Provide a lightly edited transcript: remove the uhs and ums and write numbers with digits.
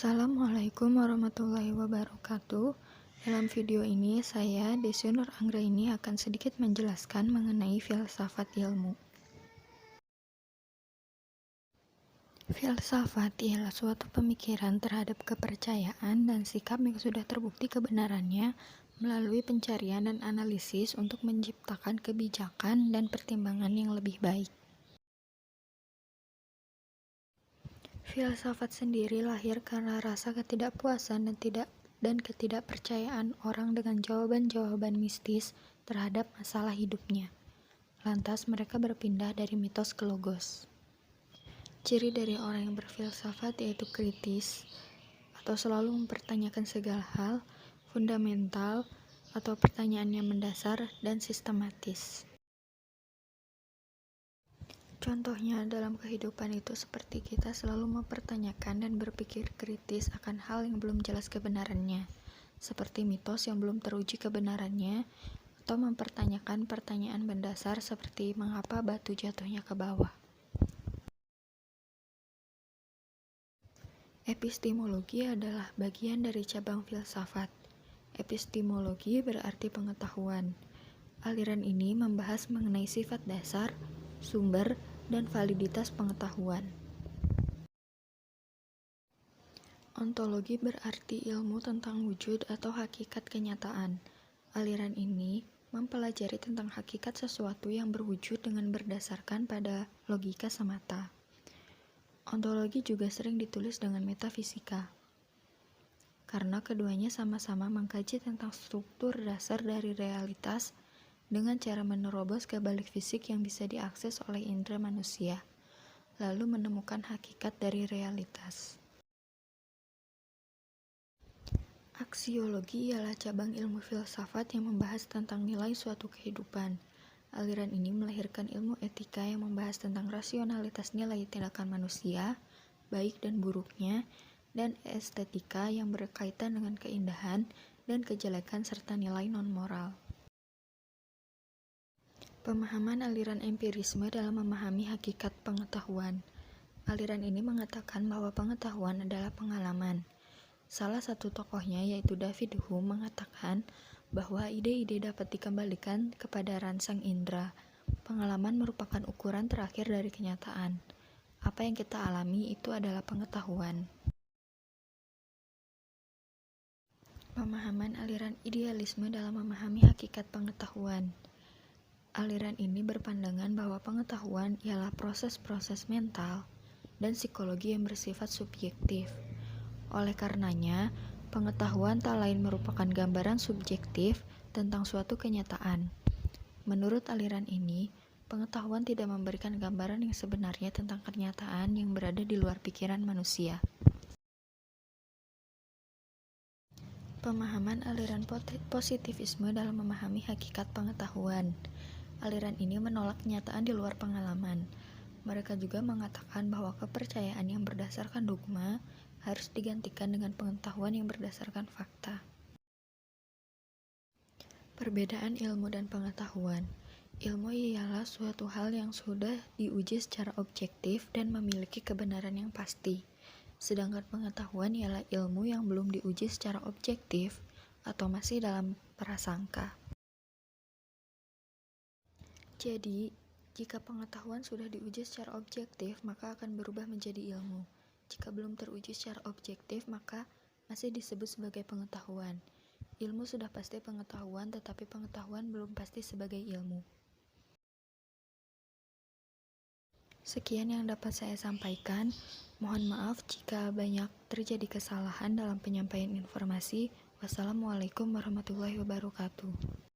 Assalamualaikum warahmatullahi wabarakatuh. Dalam video ini, saya, Desi Nur Anggraini, akan sedikit menjelaskan mengenai filsafat ilmu. Filsafat ialah suatu pemikiran terhadap kepercayaan dan sikap yang sudah terbukti kebenarannya melalui pencarian dan analisis untuk menciptakan kebijakan dan pertimbangan yang lebih baik. Filsafat sendiri lahir karena rasa ketidakpuasan dan ketidakpercayaan orang dengan jawaban-jawaban mistis terhadap masalah hidupnya. Lantas mereka berpindah dari mitos ke logos. Ciri dari orang yang berfilsafat yaitu kritis atau selalu mempertanyakan segala hal, fundamental atau pertanyaan yang mendasar dan sistematis. Contohnya dalam kehidupan itu seperti kita selalu mempertanyakan dan berpikir kritis akan hal yang belum jelas kebenarannya, seperti mitos yang belum teruji kebenarannya, atau mempertanyakan pertanyaan mendasar seperti mengapa batu jatuhnya ke bawah. Epistemologi adalah bagian dari cabang filsafat. Epistemologi berarti pengetahuan. Aliran ini membahas mengenai sifat dasar, sumber, dan validitas pengetahuan. Ontologi berarti ilmu tentang wujud atau hakikat kenyataan. Aliran ini mempelajari tentang hakikat sesuatu yang berwujud dengan berdasarkan pada logika semata. Ontologi juga sering ditulis dengan metafisika, karena keduanya sama-sama mengkaji tentang struktur dasar dari realitas dengan cara menerobos ke balik fisik yang bisa diakses oleh indera manusia, lalu menemukan hakikat dari realitas. Aksiologi ialah cabang ilmu filsafat yang membahas tentang nilai suatu kehidupan. Aliran ini melahirkan ilmu etika yang membahas tentang rasionalitas nilai tindakan manusia, baik dan buruknya, dan estetika yang berkaitan dengan keindahan dan kejelekan serta nilai non-moral. Pemahaman aliran empirisme dalam memahami hakikat pengetahuan. Aliran ini mengatakan bahwa pengetahuan adalah pengalaman. Salah satu tokohnya yaitu David Hume mengatakan bahwa ide-ide dapat dikembalikan kepada ransang indera. Pengalaman merupakan ukuran terakhir dari kenyataan. Apa yang kita alami itu adalah pengetahuan. Pemahaman aliran idealisme dalam memahami hakikat pengetahuan. Aliran ini berpandangan bahwa pengetahuan ialah proses-proses mental dan psikologi yang bersifat subjektif. Oleh karenanya, pengetahuan tak lain merupakan gambaran subjektif tentang suatu kenyataan. Menurut aliran ini, pengetahuan tidak memberikan gambaran yang sebenarnya tentang kenyataan yang berada di luar pikiran manusia. Pemahaman aliran positivisme dalam memahami hakikat pengetahuan. Aliran ini menolak kenyataan di luar pengalaman. Mereka juga mengatakan bahwa kepercayaan yang berdasarkan dogma harus digantikan dengan pengetahuan yang berdasarkan fakta. Perbedaan ilmu dan pengetahuan. Ilmu ialah suatu hal yang sudah diuji secara objektif dan memiliki kebenaran yang pasti. Sedangkan pengetahuan ialah ilmu yang belum diuji secara objektif atau masih dalam prasangka. Jadi, jika pengetahuan sudah diuji secara objektif, maka akan berubah menjadi ilmu. Jika belum teruji secara objektif, maka masih disebut sebagai pengetahuan. Ilmu sudah pasti pengetahuan, tetapi pengetahuan belum pasti sebagai ilmu. Sekian yang dapat saya sampaikan. Mohon maaf jika banyak terjadi kesalahan dalam penyampaian informasi. Wassalamualaikum warahmatullahi wabarakatuh.